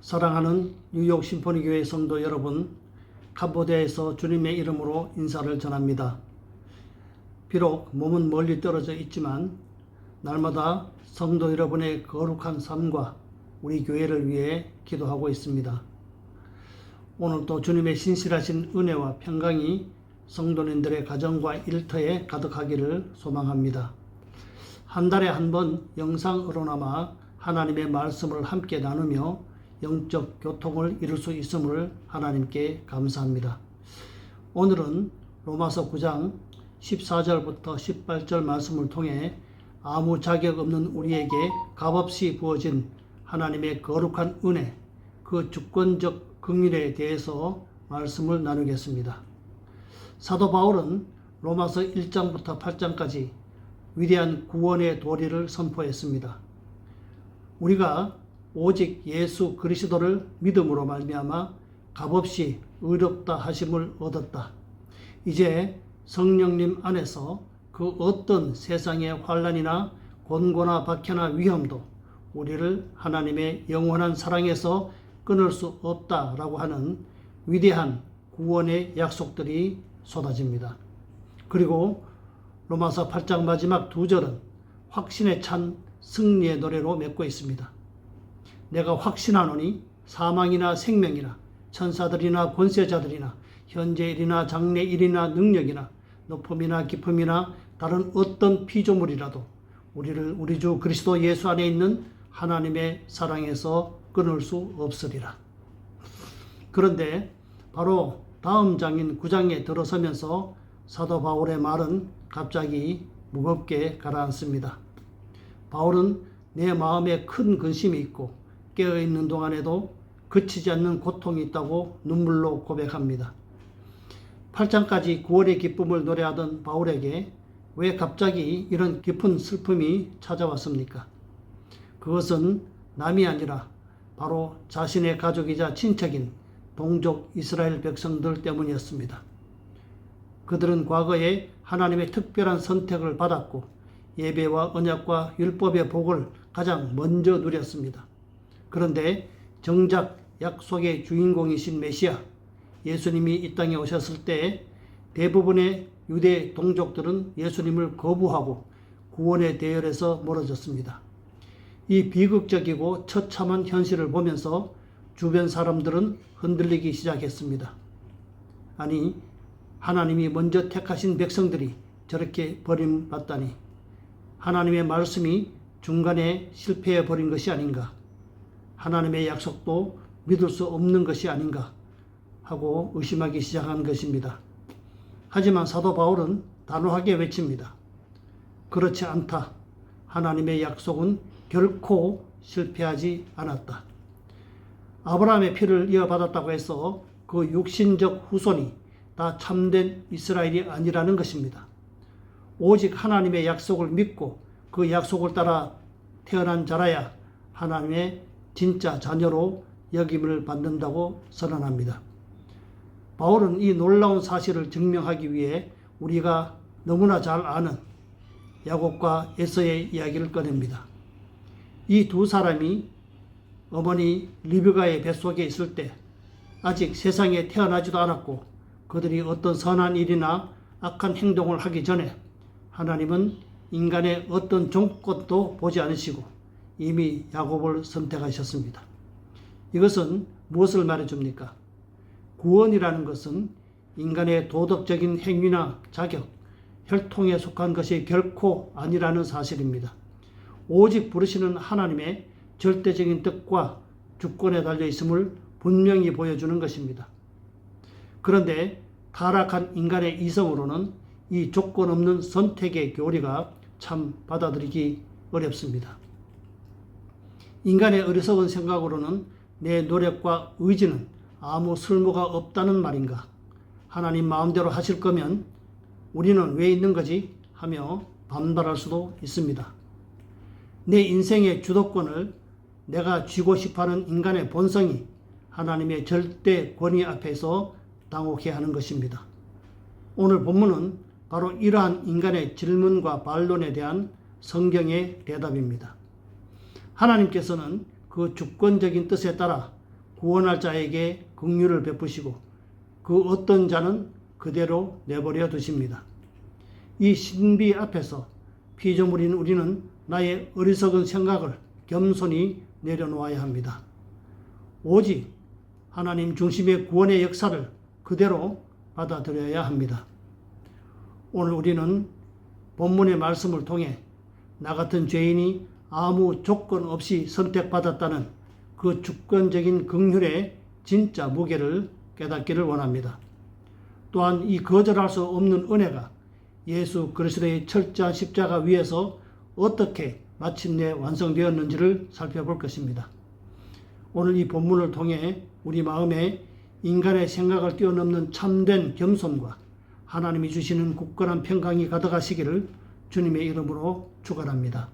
사랑하는 뉴욕 심포니교회 성도 여러분, 캄보디아에서 주님의 이름으로 인사를 전합니다. 비록 몸은 멀리 떨어져 있지만 날마다 성도 여러분의 거룩한 삶과 우리 교회를 위해 기도하고 있습니다. 오늘도 주님의 신실하신 은혜와 평강이 성도님들의 가정과 일터에 가득하기를 소망합니다. 한 달에 한 번 영상으로나마 하나님의 말씀을 함께 나누며 영적 교통을 이룰 수 있음을 하나님께 감사합니다. 오늘은 로마서 9장 14절부터 18절 말씀을 통해 아무 자격 없는 우리에게 값없이 부어진 하나님의 거룩한 은혜, 그 주권적 긍휼에 대해서 말씀을 나누겠습니다. 사도 바울은 로마서 1장부터 8장까지 위대한 구원의 도리를 선포했습니다. 우리가 오직 예수 그리스도를 믿음으로 말미암아 값없이 의롭다 하심을 얻었다. 이제 성령님 안에서 그 어떤 세상의 환난이나 곤고나 박해나 위험도 우리를 하나님의 영원한 사랑에서 끊을 수 없다라고 하는 위대한 구원의 약속들이 쏟아집니다. 그리고 로마서 8장 마지막 2절은 확신에 찬 승리의 노래로 맺고 있습니다. 내가 확신하노니 사망이나 생명이나 천사들이나 권세자들이나 현재일이나 장래일이나 능력이나 높음이나 깊음이나 다른 어떤 피조물이라도 우리를 우리 주 그리스도 예수 안에 있는 하나님의 사랑에서 끊을 수 없으리라. 그런데 바로 다음 장인 9장에 들어서면서 사도 바울의 말은 갑자기 무겁게 가라앉습니다. 바울은 내 마음에 큰 근심이 있고 깨어있는 동안에도 그치지 않는 고통이 있다고 눈물로 고백합니다. 8장까지 구원의 기쁨을 노래하던 바울에게 왜 갑자기 이런 깊은 슬픔이 찾아왔습니까? 그것은 남이 아니라 바로 자신의 가족이자 친척인 동족 이스라엘 백성들 때문이었습니다. 그들은 과거에 하나님의 특별한 선택을 받았고 예배와 언약과 율법의 복을 가장 먼저 누렸습니다. 그런데 정작 약속의 주인공이신 메시아 예수님이 이 땅에 오셨을 때 대부분의 유대 동족들은 예수님을 거부하고 구원의 대열에서 멀어졌습니다. 이 비극적이고 처참한 현실을 보면서 주변 사람들은 흔들리기 시작했습니다. 아니, 하나님이 먼저 택하신 백성들이 저렇게 버림받다니, 하나님의 말씀이 중간에 실패해 버린 것이 아닌가, 하나님의 약속도 믿을 수 없는 것이 아닌가 하고 의심하기 시작한 것입니다. 하지만 사도 바울은 단호하게 외칩니다. 그렇지 않다. 하나님의 약속은 결코 실패하지 않았다. 아브라함의 피를 이어받았다고 해서 그 육신적 후손이 다 참된 이스라엘이 아니라는 것입니다. 오직 하나님의 약속을 믿고 그 약속을 따라 태어난 자라야 하나님의 진짜 자녀로 여김을 받는다고 선언합니다. 바울은 이 놀라운 사실을 증명하기 위해 우리가 너무나 잘 아는 야곱과 에서의 이야기를 꺼냅니다. 이 두 사람이 어머니 리브가의 뱃속에 있을 때 아직 세상에 태어나지도 않았고 그들이 어떤 선한 일이나 악한 행동을 하기 전에 하나님은 인간의 어떤 종것도 보지 않으시고 이미 야곱을 선택하셨습니다. 이것은 무엇을 말해줍니까? 구원이라는 것은 인간의 도덕적인 행위나 자격, 혈통에 속한 것이 결코 아니라는 사실입니다. 오직 부르시는 하나님의 절대적인 뜻과 주권에 달려 있음을 분명히 보여주는 것입니다. 그런데 타락한 인간의 이성으로는 이 조건 없는 선택의 교리가 참 받아들이기 어렵습니다. 인간의 어리석은 생각으로는 내 노력과 의지는 아무 쓸모가 없다는 말인가? 하나님 마음대로 하실 거면 우리는 왜 있는 거지? 하며 반발할 수도 있습니다. 내 인생의 주도권을 내가 쥐고 싶어하는 인간의 본성이 하나님의 절대 권위 앞에서 당혹해 하는 것입니다. 오늘 본문은 바로 이러한 인간의 질문과 반론에 대한 성경의 대답입니다. 하나님께서는 그 주권적인 뜻에 따라 구원할 자에게 긍휼을 베푸시고 그 어떤 자는 그대로 내버려 두십니다. 이 신비 앞에서 피조물인 우리는 나의 어리석은 생각을 겸손히 내려놓아야 합니다. 오직 하나님 중심의 구원의 역사를 그대로 받아들여야 합니다. 오늘 우리는 본문의 말씀을 통해 나 같은 죄인이 아무 조건 없이 선택받았다는 그 주권적인 긍휼의 진짜 무게를 깨닫기를 원합니다. 또한 이 거절할 수 없는 은혜가 예수 그리스도의 철저한 십자가 위에서 어떻게 마침내 완성되었는지를 살펴볼 것입니다. 오늘 이 본문을 통해 우리 마음에 인간의 생각을 뛰어넘는 참된 겸손과 하나님이 주시는 굳건한 평강이 가득하시기를 주님의 이름으로 축원합니다.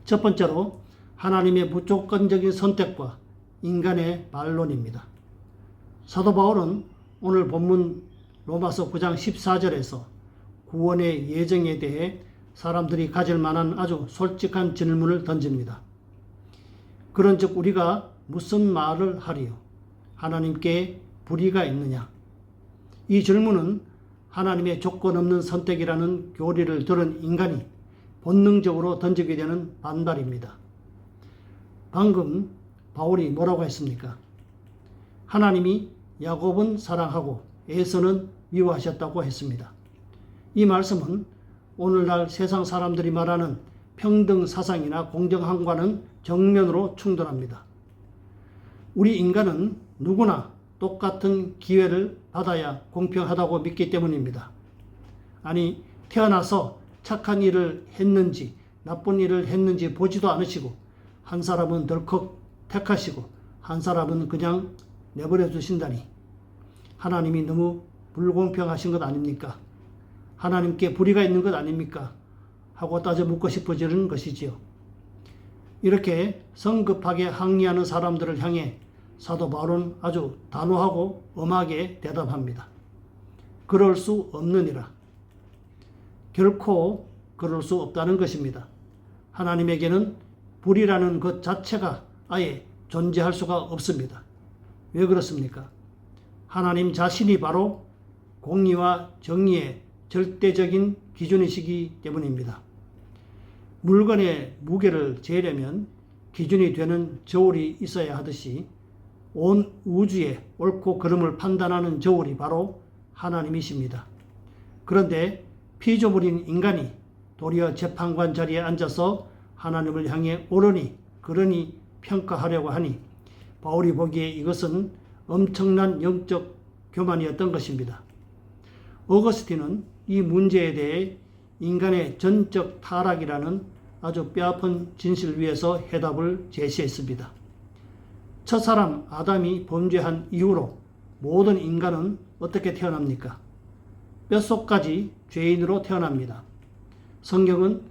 첫 번째로 하나님의 무조건적인 선택과 인간의 반론입니다. 사도 바울은 오늘 본문 로마서 9장 14절에서 구원의 예정에 대해 사람들이 가질 만한 아주 솔직한 질문을 던집니다. 그런즉 우리가 무슨 말을 하리요? 하나님께 불의가 있느냐? 이 질문은 하나님의 조건 없는 선택이라는 교리를 들은 인간이 본능적으로 던지게 되는 반발입니다. 방금 바울이 뭐라고 했습니까? 하나님이 야곱은 사랑하고 에서는 미워하셨다고 했습니다. 이 말씀은 오늘날 세상 사람들이 말하는 평등 사상이나 공정함과는 정면으로 충돌합니다. 우리 인간은 누구나 똑같은 기회를 받아야 공평하다고 믿기 때문입니다. 아니, 태어나서 착한 일을 했는지 나쁜 일을 했는지 보지도 않으시고 한 사람은 덜컥 택하시고 한 사람은 그냥 내버려 두신다니 하나님이 너무 불공평하신 것 아닙니까? 하나님께 불의가 있는 것 아닙니까? 하고 따져 묻고 싶어지는 것이지요. 이렇게 성급하게 항의하는 사람들을 향해 사도 바울은 아주 단호하고 엄하게 대답합니다. 그럴 수 없느니라. 결코 그럴 수 없다는 것입니다. 하나님에게는 불의라는 것 자체가 아예 존재할 수가 없습니다. 왜 그렇습니까? 하나님 자신이 바로 공의와 정의의 절대적인 기준이시기 때문입니다. 물건의 무게를 재려면 기준이 되는 저울이 있어야 하듯이 온 우주의 옳고 그름을 판단하는 저울이 바로 하나님이십니다. 그런데 피조물인 인간이 도리어 재판관 자리에 앉아서 하나님을 향해 옳으니 그러니 평가하려고 하니 바울이 보기에 이것은 엄청난 영적 교만이었던 것입니다. 어거스틴은 이 문제에 대해 인간의 전적 타락이라는 아주 뼈아픈 진실 위에서 해답을 제시했습니다. 첫사람 아담이 범죄한 이후로 모든 인간은 어떻게 태어납니까? 뼛속까지 죄인으로 태어납니다. 성경은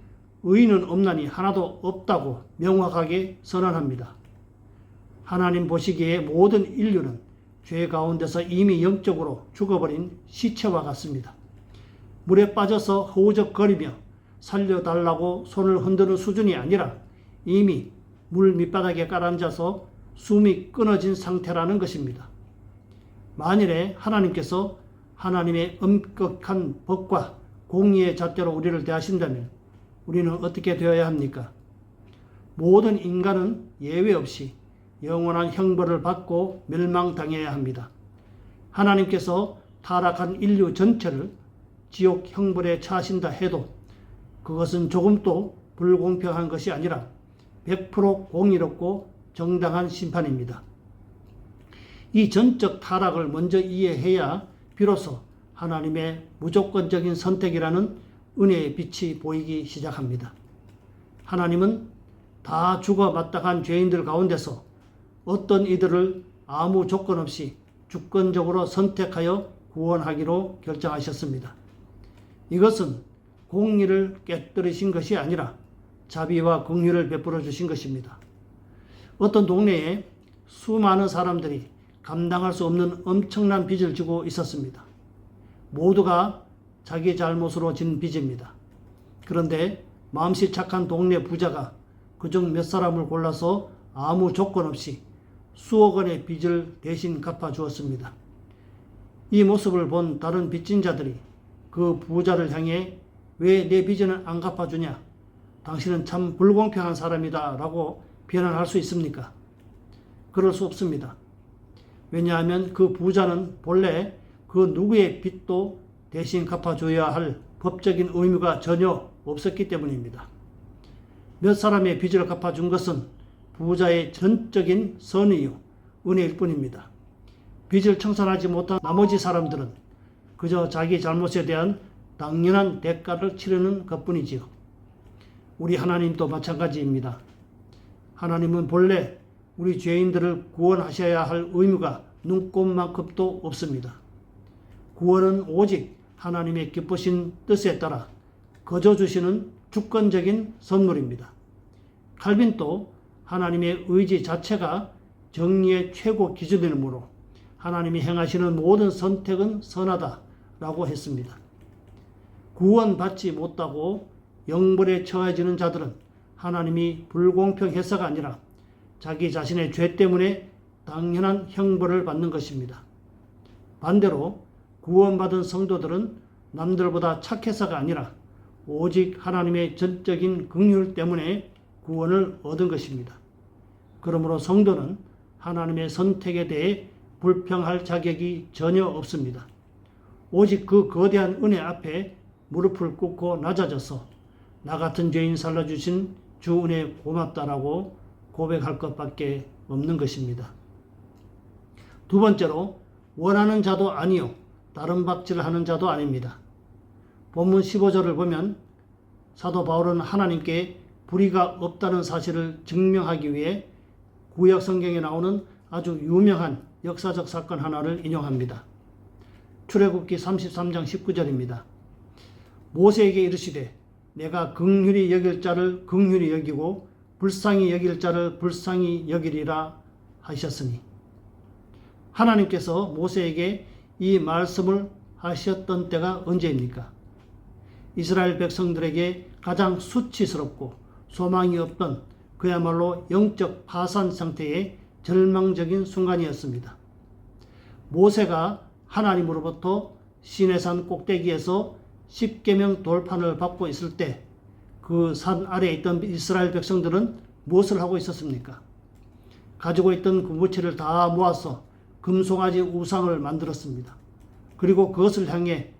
의인은 없나니 하나도 없다고 명확하게 선언합니다. 하나님 보시기에 모든 인류는 죄 가운데서 이미 영적으로 죽어버린 시체와 같습니다. 물에 빠져서 허우적거리며 살려달라고 손을 흔드는 수준이 아니라 이미 물 밑바닥에 깔아앉아서 숨이 끊어진 상태라는 것입니다. 만일에 하나님께서 하나님의 엄격한 법과 공의의 잣대로 우리를 대하신다면 우리는 어떻게 되어야 합니까? 모든 인간은 예외 없이 영원한 형벌을 받고 멸망당해야 합니다. 하나님께서 타락한 인류 전체를 지옥 형벌에 처하신다 해도 그것은 조금도 불공평한 것이 아니라 100% 공의롭고 정당한 심판입니다. 이 전적 타락을 먼저 이해해야 비로소 하나님의 무조건적인 선택이라는 은혜의 빛이 보이기 시작합니다. 하나님은 다 죽어 마땅한 죄인들 가운데서 어떤 이들을 아무 조건 없이 주권적으로 선택하여 구원하기로 결정하셨습니다. 이것은 공의를 깨뜨리신 것이 아니라 자비와 긍휼을 베풀어 주신 것입니다. 어떤 동네에 수많은 사람들이 감당할 수 없는 엄청난 빚을 지고 있었습니다. 모두가 자기 잘못으로 진 빚입니다. 그런데 마음씨 착한 동네 부자가 그중 몇 사람을 골라서 아무 조건 없이 수억 원의 빚을 대신 갚아주었습니다. 이 모습을 본 다른 빚진 자들이 그 부자를 향해 왜 내 빚은 안 갚아주냐? 당신은 참 불공평한 사람이다 라고 비난할 수 있습니까? 그럴 수 없습니다. 왜냐하면 그 부자는 본래 그 누구의 빚도 대신 갚아줘야 할 법적인 의무가 전혀 없었기 때문입니다. 몇 사람의 빚을 갚아준 것은 부자의 전적인 선의요, 은혜일 뿐입니다. 빚을 청산하지 못한 나머지 사람들은 그저 자기 잘못에 대한 당연한 대가를 치르는 것뿐이지요. 우리 하나님도 마찬가지입니다. 하나님은 본래 우리 죄인들을 구원하셔야 할 의무가 눈꼽만큼도 없습니다. 구원은 오직 하나님의 기쁘신 뜻에 따라 거저 주시는 주권적인 선물입니다. 칼빈도 하나님의 의지 자체가 정의의 최고 기준이므로 하나님이 행하시는 모든 선택은 선하다라고 했습니다. 구원받지 못하고 영벌에 처해지는 자들은 하나님이 불공평해서가 아니라 자기 자신의 죄 때문에 당연한 형벌을 받는 것입니다. 반대로 구원받은 성도들은 남들보다 착해서가 아니라 오직 하나님의 전적인 긍휼 때문에 구원을 얻은 것입니다. 그러므로 성도는 하나님의 선택에 대해 불평할 자격이 전혀 없습니다. 오직 그 거대한 은혜 앞에 무릎을 꿇고 낮아져서 나 같은 죄인 살려주신 주 은혜 고맙다라고 고백할 것밖에 없는 것입니다. 두 번째로 원하는 자도 아니요 다른 박질하는 자도 아닙니다. 본문 15절을 보면 사도 바울은 하나님께 불의가 없다는 사실을 증명하기 위해 구약 성경에 나오는 아주 유명한 역사적 사건 하나를 인용합니다. 출애굽기 33장 19절입니다. 모세에게 이르시되 내가 긍휼히 여길 자를 긍휼히 여기고 불쌍히 여길 자를 불쌍히 여기리라 하셨으니, 하나님께서 모세에게 이 말씀을 하셨던 때가 언제입니까? 이스라엘 백성들에게 가장 수치스럽고 소망이 없던 그야말로 영적 파산 상태의 절망적인 순간이었습니다. 모세가 하나님으로부터 시내산 꼭대기에서 십계명 돌판을 받고 있을 때 그 산 아래에 있던 이스라엘 백성들은 무엇을 하고 있었습니까? 가지고 있던 금부치를 다 모아서 금송아지 우상을 만들었습니다. 그리고 그것을 향해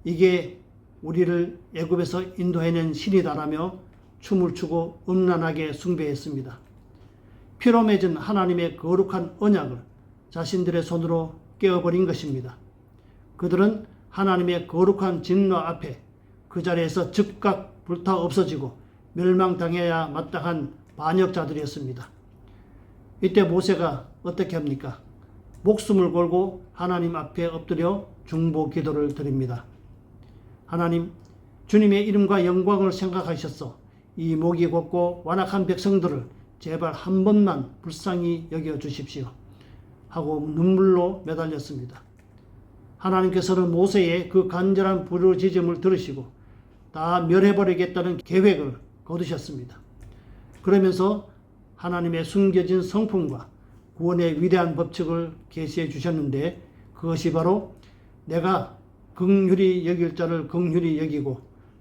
이게 우리를 애굽에서 인도해낸 신이다라며 춤을 추고 음란하게 숭배했습니다. 피로 맺은 하나님의 거룩한 언약을 자신들의 손으로 깨어버린 것입니다. 그들은 하나님의 거룩한 진노 앞에 그 자리에서 즉각 불타 없어지고 멸망당해야 마땅한 반역자들이었습니다. 이때 모세가 어떻게 합니까? 목숨을 걸고 하나님 앞에 엎드려 중보 기도를 드립니다. 하나님, 주님의 이름과 영광을 생각하셔서 이 목이 곧고 완악한 백성들을 제발 한 번만 불쌍히 여겨 주십시오 하고 눈물로 매달렸습니다. 하나님께서는 모세의 그 간절한 부르짖음을 들으시고 다 멸해버리겠다는 계획을 거두셨습니다. 그러면서 하나님의 숨겨진 성품과 구원의 위대한 법칙을 계시해 주셨는데, 그것이 바로 내가 긍휼히 여길 자를 긍휼히 여기고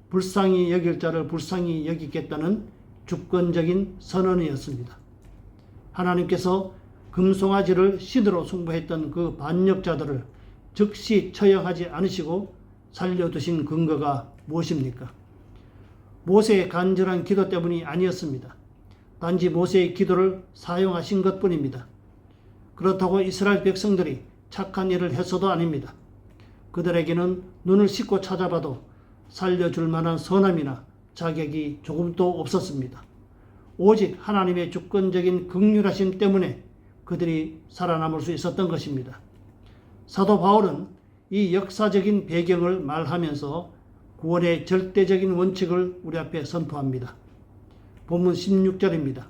불쌍히 여길 자를 불쌍히 여기겠다는 주권적인 선언이었습니다. 하나님께서 금송아지를 신으로 숭배했던 그 반역자들을 즉시 처형하지 않으시고 살려두신 근거가 무엇입니까? 모세의 간절한 기도 때문이 아니었습니다. 단지 모세의 기도를 사용하신 것뿐입니다. 그렇다고 이스라엘 백성들이 착한 일을 했어도 아닙니다. 그들에게는 눈을 씻고 찾아봐도 살려줄 만한 선함이나 자격이 조금도 없었습니다. 오직 하나님의 주권적인 긍휼하심 때문에 그들이 살아남을 수 있었던 것입니다. 사도 바울은 이 역사적인 배경을 말하면서 구원의 절대적인 원칙을 우리 앞에 선포합니다. 본문 16절입니다.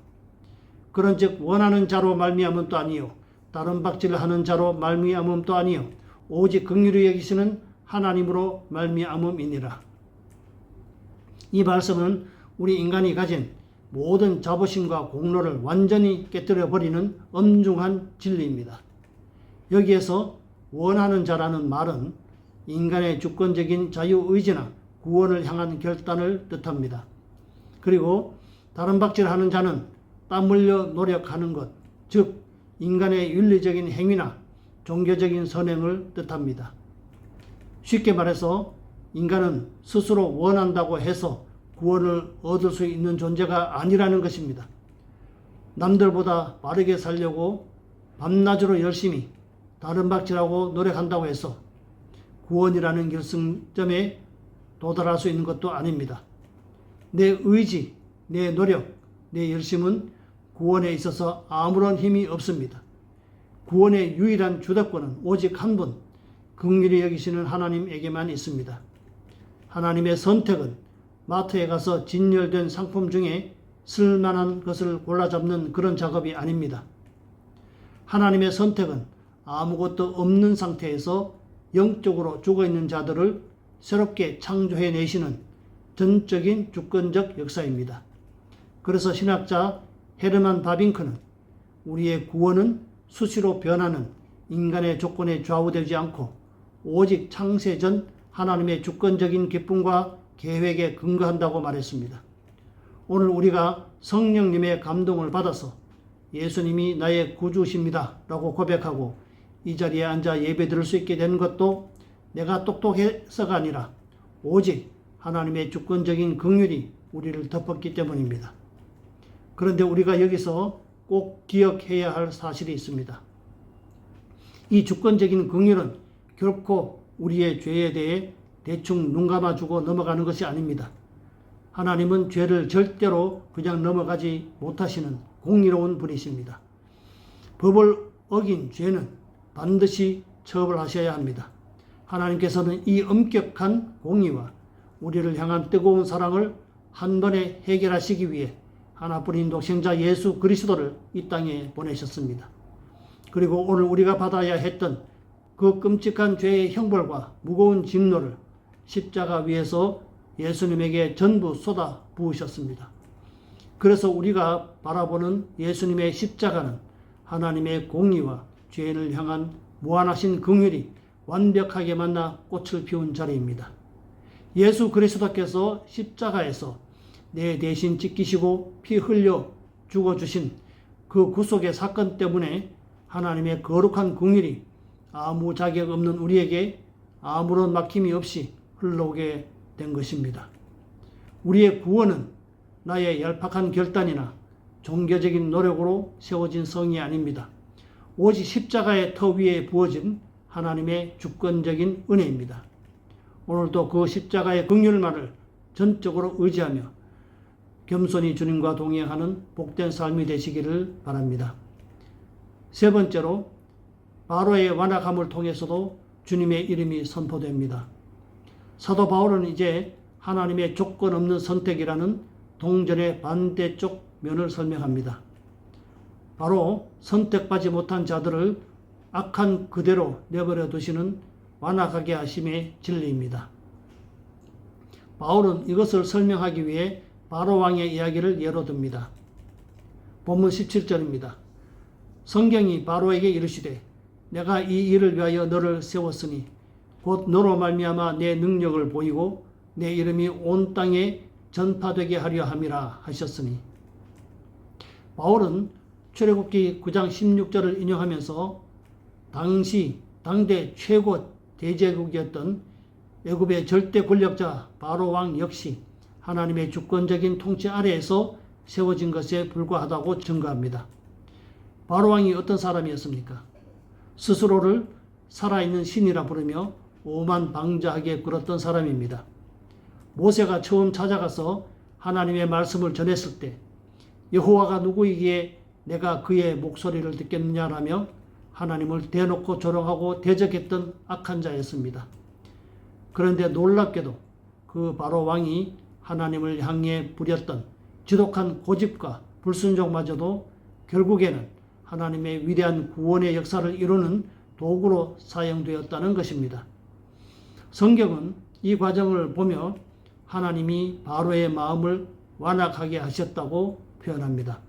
그런즉 원하는 자로 말미암음도 아니요 다른 박질을 하는 자로 말미암음도 아니요 오직 긍휼히 여기시는 하나님으로 말미암음이니라. 이 말씀은 우리 인간이 가진 모든 자부심과 공로를 완전히 깨뜨려 버리는 엄중한 진리입니다. 여기에서 원하는 자라는 말은 인간의 주권적인 자유의지나 구원을 향한 결단을 뜻합니다. 그리고 다른 박질하는 자는 땀 흘려 노력하는 것, 즉 인간의 윤리적인 행위나 종교적인 선행을 뜻합니다. 쉽게 말해서 인간은 스스로 원한다고 해서 구원을 얻을 수 있는 존재가 아니라는 것입니다. 남들보다 빠르게 살려고 밤낮으로 열심히 다른 박질하고 노력한다고 해서 구원이라는 결승점에 도달할 수 있는 것도 아닙니다. 내 의지, 내 노력, 내 열심은 구원에 있어서 아무런 힘이 없습니다. 구원의 유일한 주도권은 오직 한 분, 긍휼히 여기시는 하나님에게만 있습니다. 하나님의 선택은 마트에 가서 진열된 상품 중에 쓸만한 것을 골라잡는 그런 작업이 아닙니다. 하나님의 선택은 아무것도 없는 상태에서 영적으로 죽어있는 자들을 새롭게 창조해내시는 전적인 주권적 역사입니다. 그래서 신학자 헤르만 바빙크는 우리의 구원은 수시로 변하는 인간의 조건에 좌우되지 않고 오직 창세 전 하나님의 주권적인 기쁨과 계획에 근거한다고 말했습니다. 오늘 우리가 성령님의 감동을 받아서 예수님이 나의 구주십니다 라고 고백하고 이 자리에 앉아 예배 드릴 수 있게 된 것도 내가 똑똑해서가 아니라 오직 하나님의 주권적인 긍휼이 우리를 덮었기 때문입니다. 그런데 우리가 여기서 꼭 기억해야 할 사실이 있습니다. 이 주권적인 긍휼은 결코 우리의 죄에 대해 대충 눈 감아주고 넘어가는 것이 아닙니다. 하나님은 죄를 절대로 그냥 넘어가지 못하시는 공의로운 분이십니다. 법을 어긴 죄는 반드시 처벌하셔야 합니다. 하나님께서는 이 엄격한 공의와 우리를 향한 뜨거운 사랑을 한 번에 해결하시기 위해 하나뿐인 독생자 예수 그리스도를 이 땅에 보내셨습니다. 그리고 오늘 우리가 받아야 했던 그 끔찍한 죄의 형벌과 무거운 진노를 십자가 위에서 예수님에게 전부 쏟아 부으셨습니다. 그래서 우리가 바라보는 예수님의 십자가는 하나님의 공의와 죄인을 향한 무한하신 긍휼이 완벽하게 만나 꽃을 피운 자리입니다. 예수 그리스도께서 십자가에서 내 대신 찢기시고 피 흘려 죽어주신 그 구속의 사건 때문에 하나님의 거룩한 긍휼이 아무 자격 없는 우리에게 아무런 막힘이 없이 흘러오게 된 것입니다. 우리의 구원은 나의 얄팍한 결단이나 종교적인 노력으로 세워진 성이 아닙니다. 오직 십자가의 터 위에 부어진 하나님의 주권적인 은혜입니다. 오늘도 그 십자가의 긍휼만을 전적으로 의지하며 겸손히 주님과 동행하는 복된 삶이 되시기를 바랍니다. 세 번째로 바로의 완악함을 통해서도 주님의 이름이 선포됩니다. 사도 바울은 이제 하나님의 조건 없는 선택이라는 동전의 반대쪽 면을 설명합니다. 바로 선택받지 못한 자들을 악한 그대로 내버려 두시는 완악하게 하심의 진리입니다. 바울은 이것을 설명하기 위해 바로 왕의 이야기를 예로 듭니다. 본문 17절입니다. 성경이 바로에게 이르시되 내가 이 일을 위하여 너를 세웠으니 곧 너로 말미암아 내 능력을 보이고 내 이름이 온 땅에 전파되게 하려 함이라 하셨으니. 바울은 출애굽기 9장 16절을 인용하면서 당대 최고 대제국이었던 애굽의 절대 권력자 바로 왕 역시 하나님의 주권적인 통치 아래에서 세워진 것에 불과하다고 증거합니다. 바로 왕이 어떤 사람이었습니까? 스스로를 살아있는 신이라 부르며 오만방자하게 굴었던 사람입니다. 모세가 처음 찾아가서 하나님의 말씀을 전했을 때 여호와가 누구이기에 내가 그의 목소리를 듣겠느냐라며 하나님을 대놓고 조롱하고 대적했던 악한 자였습니다. 그런데 놀랍게도 그 바로 왕이 하나님을 향해 부렸던 지독한 고집과 불순종마저도 결국에는 하나님의 위대한 구원의 역사를 이루는 도구로 사용되었다는 것입니다. 성경은 이 과정을 보며 하나님이 바로의 마음을 완악하게 하셨다고 표현합니다.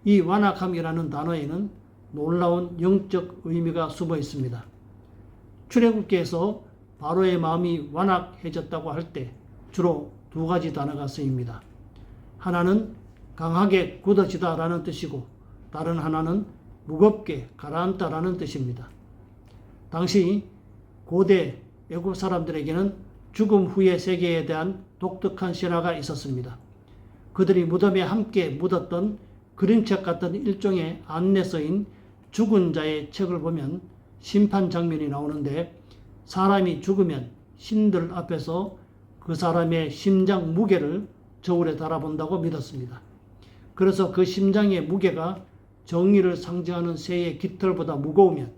이 완악함이라는 단어에는 놀라운 영적 의미가 숨어 있습니다. 출애굽기에서 바로의 마음이 완악해졌다고 할 때 주로 두 가지 단어가 쓰입니다. 하나는 강하게 굳어지다라는 뜻이고 다른 하나는 무겁게 가라앉다라는 뜻입니다. 당시 고대 애굽 사람들에게는 죽음 후의 세계에 대한 독특한 신화가 있었습니다. 그들이 무덤에 함께 묻었던 그림책 같은 일종의 안내서인 죽은 자의 책을 보면 심판 장면이 나오는데 사람이 죽으면 신들 앞에서 그 사람의 심장 무게를 저울에 달아본다고 믿었습니다. 그래서 그 심장의 무게가 정의를 상징하는 새의 깃털보다 무거우면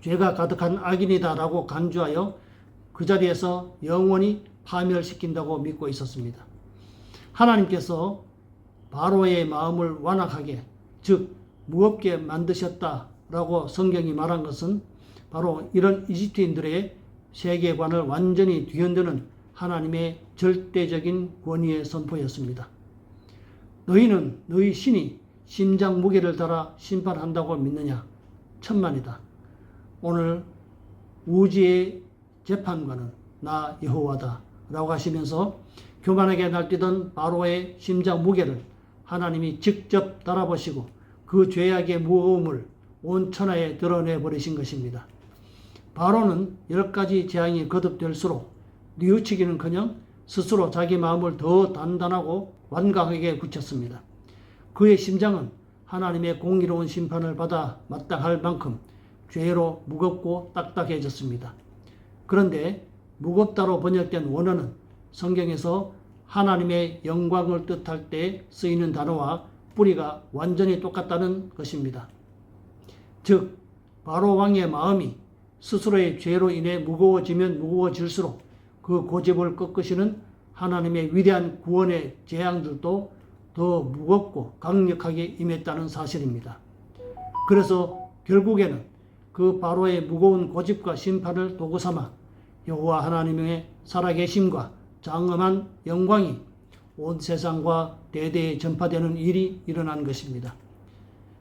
죄가 가득한 악인이다라고 간주하여 그 자리에서 영원히 파멸시킨다고 믿고 있었습니다. 하나님께서 바로의 마음을 완악하게, 즉 무겁게 만드셨다라고 성경이 말한 것은 바로 이런 이집트인들의 세계관을 완전히 뒤흔드는 하나님의 절대적인 권위의 선포였습니다. 너희는 너희 신이 심장 무게를 달아 심판한다고 믿느냐? 천만이다. 오늘 우주의 재판관은 나 여호와다 라고 하시면서 교만하게 날뛰던 바로의 심장 무게를 하나님이 직접 달아보시고 그 죄악의 무거움을 온 천하에 드러내 버리신 것입니다. 바로는 10가지 재앙이 거듭될수록 뉘우치기는커녕 스스로 자기 마음을 더 단단하고 완강하게 굳혔습니다. 그의 심장은 하나님의 공의로운 심판을 받아 마땅할 만큼 죄로 무겁고 딱딱해졌습니다. 그런데 무겁다로 번역된 원어는 성경에서 하나님의 영광을 뜻할 때 쓰이는 단어와 뿌리가 완전히 똑같다는 것입니다. 즉 바로 왕의 마음이 스스로의 죄로 인해 무거워지면 무거워질수록 그 고집을 꺾으시는 하나님의 위대한 구원의 재앙들도 더 무겁고 강력하게 임했다는 사실입니다. 그래서 결국에는 그 바로의 무거운 고집과 심판을 도구 삼아 여호와 하나님의 살아계심과 장엄한 영광이 온 세상과 대대에 전파되는 일이 일어난 것입니다.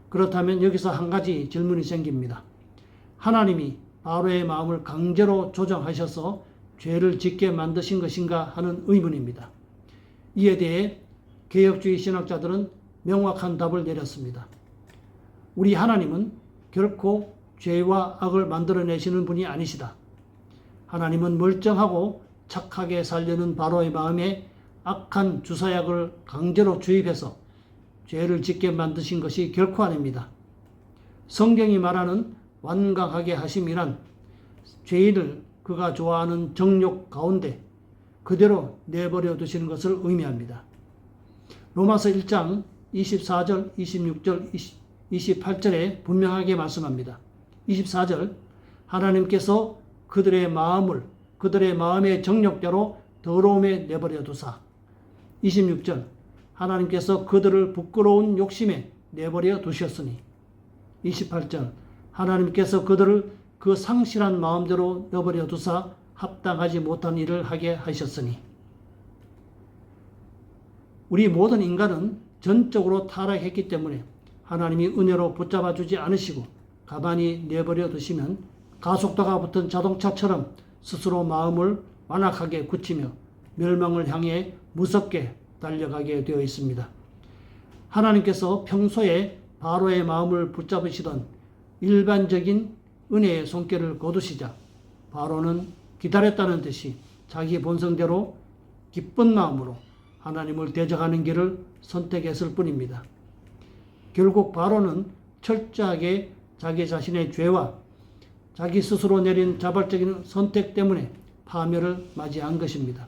그렇다면 여기서 한 가지 질문이 생깁니다. 하나님이 바로의 마음을 강제로 조정하셔서 죄를 짓게 만드신 것인가 하는 의문입니다. 이에 대해 개혁주의 신학자들은 명확한 답을 내렸습니다. 우리 하나님은 결코 죄와 악을 만들어내시는 분이 아니시다. 하나님은 멀쩡하고 착하게 살려는 바로의 마음에 악한 주사약을 강제로 주입해서 죄를 짓게 만드신 것이 결코 아닙니다. 성경이 말하는 완강하게 하심이란 죄인을 그가 좋아하는 정욕 가운데 그대로 내버려 두시는 것을 의미합니다. 로마서 1장 24절, 26절, 28절에 분명하게 말씀합니다. 24절 하나님께서 그들의 마음의 정욕대로 더러움에 내버려 두사. 26절 하나님께서 그들을 부끄러운 욕심에 내버려 두셨으니. 28절 하나님께서 그들을 그 상실한 마음대로 내버려 두사 합당하지 못한 일을 하게 하셨으니. 우리 모든 인간은 전적으로 타락했기 때문에 하나님이 은혜로 붙잡아 주지 않으시고 가만히 내버려 두시면 가속도가 붙은 자동차처럼 스스로 마음을 완악하게 굳히며 멸망을 향해 무섭게 달려가게 되어 있습니다. 하나님께서 평소에 바로의 마음을 붙잡으시던 일반적인 은혜의 손길을 거두시자 바로는 기다렸다는 듯이 자기 본성대로 기쁜 마음으로 하나님을 대적하는 길을 선택했을 뿐입니다. 결국 바로는 철저하게 자기 자신의 죄와 자기 스스로 내린 자발적인 선택 때문에 파멸을 맞이한 것입니다.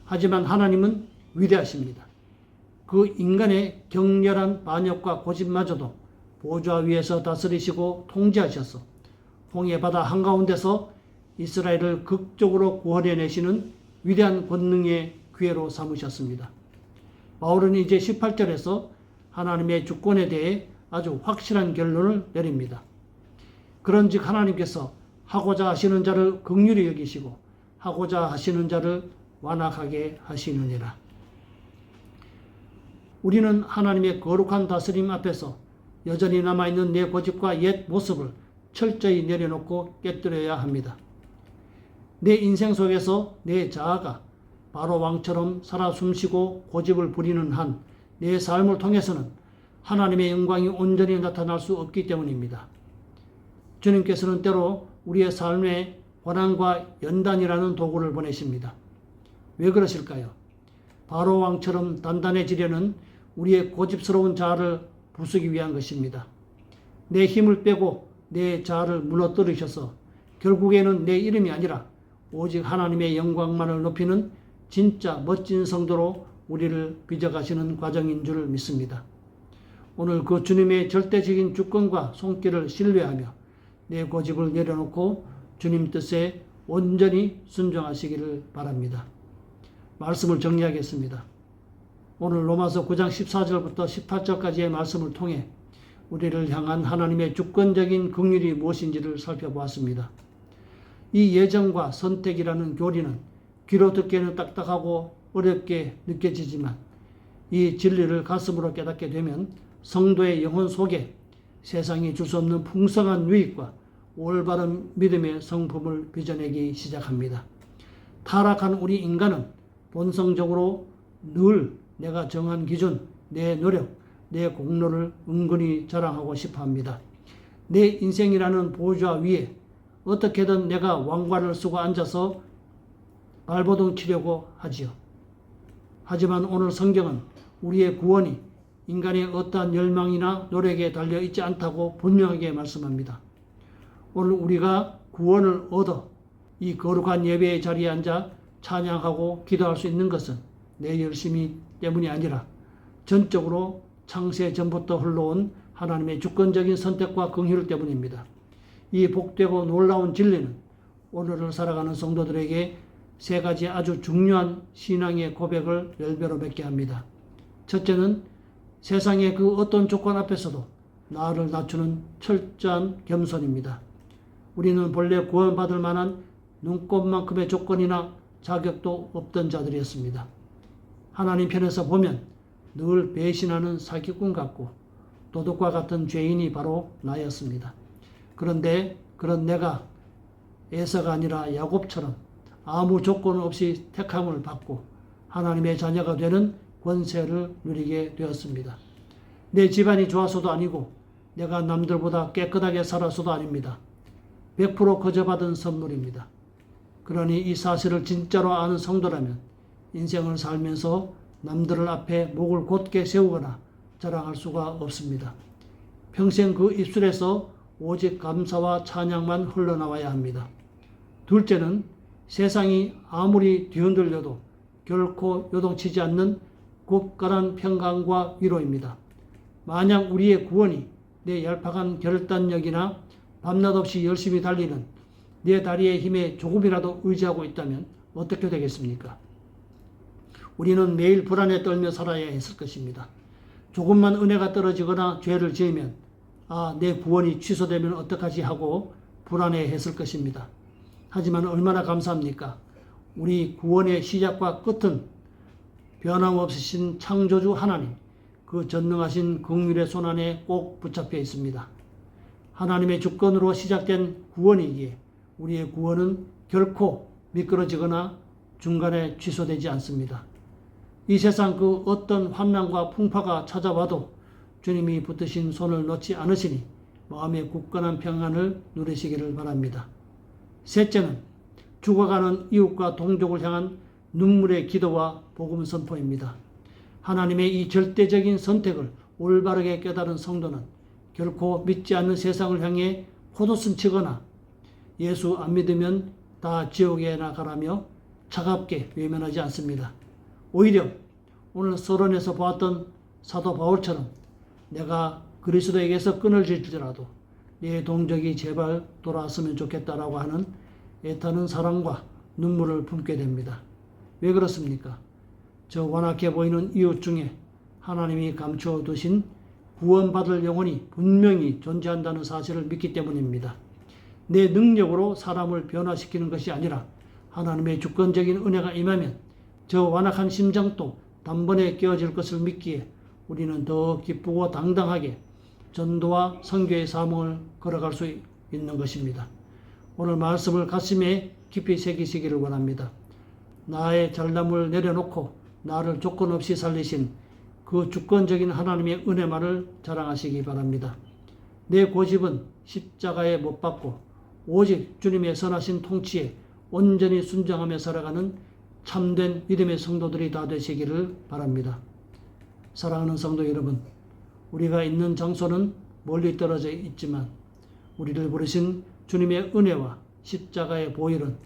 하지만 하나님은 위대하십니다. 그 인간의 격렬한 반역과 고집마저도 보좌 위에서 다스리시고 통제하셔서 홍해 바다 한가운데서 이스라엘을 극적으로 구원해내시는 위대한 권능의 기회로 삼으셨습니다. 바울은 이제 18절에서 하나님의 주권에 대해 아주 확실한 결론을 내립니다. 그런즉 하나님께서 하고자 하시는 자를 긍휼히 여기시고 하고자 하시는 자를 완악하게 하시느니라. 우리는 하나님의 거룩한 다스림 앞에서 여전히 남아있는 내 고집과 옛 모습을 철저히 내려놓고 깨뜨려야 합니다. 내 인생 속에서 내 자아가 바로 왕처럼 살아 숨쉬고 고집을 부리는 한 내 삶을 통해서는 하나님의 영광이 온전히 나타날 수 없기 때문입니다. 주님께서는 때로 우리의 삶에 고난과 연단이라는 도구를 보내십니다. 왜 그러실까요? 바로 왕처럼 단단해지려는 우리의 고집스러운 자아를 부수기 위한 것입니다. 내 힘을 빼고 내 자아를 무너뜨리셔서 결국에는 내 이름이 아니라 오직 하나님의 영광만을 높이는 진짜 멋진 성도로 우리를 빚어가시는 과정인 줄 믿습니다. 오늘 그 주님의 절대적인 주권과 손길을 신뢰하며 내 고집을 내려놓고 주님 뜻에 온전히 순종하시기를 바랍니다. 말씀을 정리하겠습니다. 오늘 로마서 9장 14절부터 18절까지의 말씀을 통해 우리를 향한 하나님의 주권적인 긍휼이 무엇인지를 살펴보았습니다. 이 예정과 선택이라는 교리는 귀로 듣기에는 딱딱하고 어렵게 느껴지지만 이 진리를 가슴으로 깨닫게 되면 성도의 영혼 속에 세상이 줄 수 없는 풍성한 유익과 올바른 믿음의 성품을 빚어내기 시작합니다. 타락한 우리 인간은 본성적으로 늘 내가 정한 기준, 내 노력, 내 공로를 은근히 자랑하고 싶어 합니다. 내 인생이라는 보좌 위에 어떻게든 내가 왕관을 쓰고 앉아서 발버둥 치려고 하지요. 하지만 오늘 성경은 우리의 구원이 인간의 어떠한 열망이나 노력에 달려 있지 않다고 분명하게 말씀합니다. 오늘 우리가 구원을 얻어 이 거룩한 예배의 자리에 앉아 찬양하고 기도할 수 있는 것은 내 열심이 때문이 아니라 전적으로 창세 전부터 흘러온 하나님의 주권적인 선택과 긍휼 때문입니다. 이 복되고 놀라운 진리는 오늘을 살아가는 성도들에게 세 가지 아주 중요한 신앙의 고백을 열배로 맺게 합니다. 첫째는 세상의 그 어떤 조건 앞에서도 나를 낮추는 철저한 겸손입니다. 우리는 본래 구원받을 만한 눈꼽만큼의 조건이나 자격도 없던 자들이었습니다. 하나님 편에서 보면 늘 배신하는 사기꾼 같고 도둑과 같은 죄인이 바로 나였습니다. 그런데 그런 내가 에서가 아니라 야곱처럼 아무 조건 없이 택함을 받고 하나님의 자녀가 되는 권세를 누리게 되었습니다. 내 집안이 좋아서도 아니고 내가 남들보다 깨끗하게 살아서도 아닙니다. 100% 거저받은 선물입니다. 그러니 이 사실을 진짜로 아는 성도라면 인생을 살면서 남들을 앞에 목을 곧게 세우거나 자랑할 수가 없습니다. 평생 그 입술에서 오직 감사와 찬양만 흘러나와야 합니다. 둘째는 세상이 아무리 뒤흔들려도 결코 요동치지 않는 굳건한 평강과 위로입니다. 만약 우리의 구원이 내 얄팍한 결단력이나 밤낮 없이 열심히 달리는 내 다리의 힘에 조금이라도 의지하고 있다면 어떻게 되겠습니까? 우리는 매일 불안에 떨며 살아야 했을 것입니다. 조금만 은혜가 떨어지거나 죄를 지으면 내 구원이 취소되면 어떡하지 하고 불안해 했을 것입니다. 하지만 얼마나 감사합니까? 우리 구원의 시작과 끝은 변함없으신 창조주 하나님, 그 전능하신 긍휼의 손안에 꼭 붙잡혀 있습니다. 하나님의 주권으로 시작된 구원이기에 우리의 구원은 결코 미끄러지거나 중간에 취소되지 않습니다. 이 세상 그 어떤 환난과 풍파가 찾아와도 주님이 붙드신 손을 놓지 않으시니 마음의 굳건한 평안을 누리시기를 바랍니다. 셋째는 죽어가는 이웃과 동족을 향한 눈물의 기도와 복음 선포입니다. 하나님의 이 절대적인 선택을 올바르게 깨달은 성도는 결코 믿지 않는 세상을 향해 호도순 치거나 예수 안 믿으면 다 지옥에 나가라며 차갑게 외면하지 않습니다. 오히려 오늘 서론에서 보았던 사도 바울처럼 내가 그리스도에게서 끊어질지라도 내 동족이 제발 돌아왔으면 좋겠다라고 하는 애타는 사랑과 눈물을 품게 됩니다. 왜 그렇습니까? 저 완악해 보이는 이웃 중에 하나님이 감추어 두신 구원받을 영혼이 분명히 존재한다는 사실을 믿기 때문입니다. 내 능력으로 사람을 변화시키는 것이 아니라 하나님의 주권적인 은혜가 임하면 저 완악한 심장도 단번에 깨어질 것을 믿기에 우리는 더 기쁘고 당당하게 전도와 선교의 사명을 걸어갈 수 있는 것입니다. 오늘 말씀을 가슴에 깊이 새기시기를 원합니다. 나의 잘남을 내려놓고 나를 조건 없이 살리신 그 주권적인 하나님의 은혜만을 자랑하시기 바랍니다. 내 고집은 십자가에 못 박고 오직 주님의 선하신 통치에 온전히 순종하며 살아가는 참된 믿음의 성도들이 다 되시기를 바랍니다. 사랑하는 성도 여러분, 우리가 있는 장소는 멀리 떨어져 있지만 우리를 부르신 주님의 은혜와 십자가의 보혈은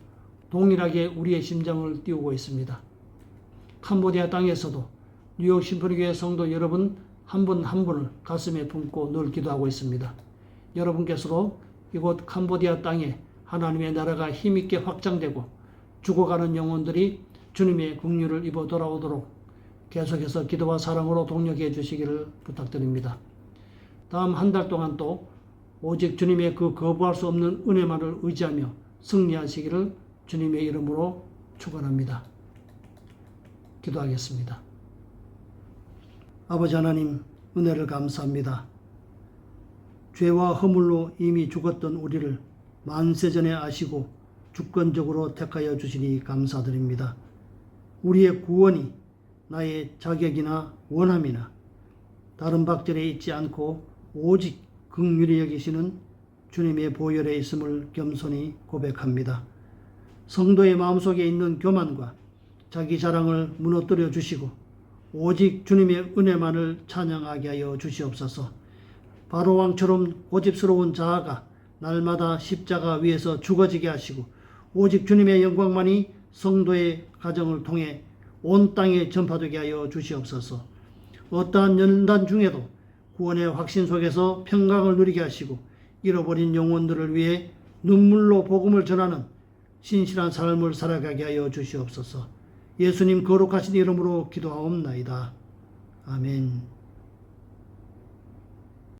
동일하게 우리의 심장을 띄우고 있습니다. 캄보디아 땅에서도 뉴욕 심포니교회 성도 여러분 한 분 한 분을 가슴에 품고 늘 기도하고 있습니다. 여러분께서도 이곳 캄보디아 땅에 하나님의 나라가 힘있게 확장되고 죽어가는 영혼들이 주님의 긍휼을 입어 돌아오도록 계속해서 기도와 사랑으로 동력해 주시기를 부탁드립니다. 다음 한 달 동안 또 오직 주님의 그 거부할 수 없는 은혜만을 의지하며 승리하시기를 주님의 이름으로 축원합니다. 기도하겠습니다. 아버지 하나님, 은혜를 감사합니다. 죄와 허물로 이미 죽었던 우리를 만세전에 아시고 주권적으로 택하여 주시니 감사드립니다. 우리의 구원이 나의 자격이나 원함이나 다른 박절에 있지 않고 오직 긍휼히 여기시는 주님의 보혈에 있음을 겸손히 고백합니다. 성도의 마음속에 있는 교만과 자기 자랑을 무너뜨려 주시고 오직 주님의 은혜만을 찬양하게 하여 주시옵소서. 바로왕처럼 고집스러운 자아가 날마다 십자가 위에서 죽어지게 하시고 오직 주님의 영광만이 성도의 가정을 통해 온 땅에 전파되게 하여 주시옵소서. 어떠한 연단 중에도 구원의 확신 속에서 평강을 누리게 하시고 잃어버린 영혼들을 위해 눈물로 복음을 전하는 신실한 삶을 살아가게 하여 주시옵소서. 예수님 거룩하신 이름으로 기도하옵나이다. 아멘.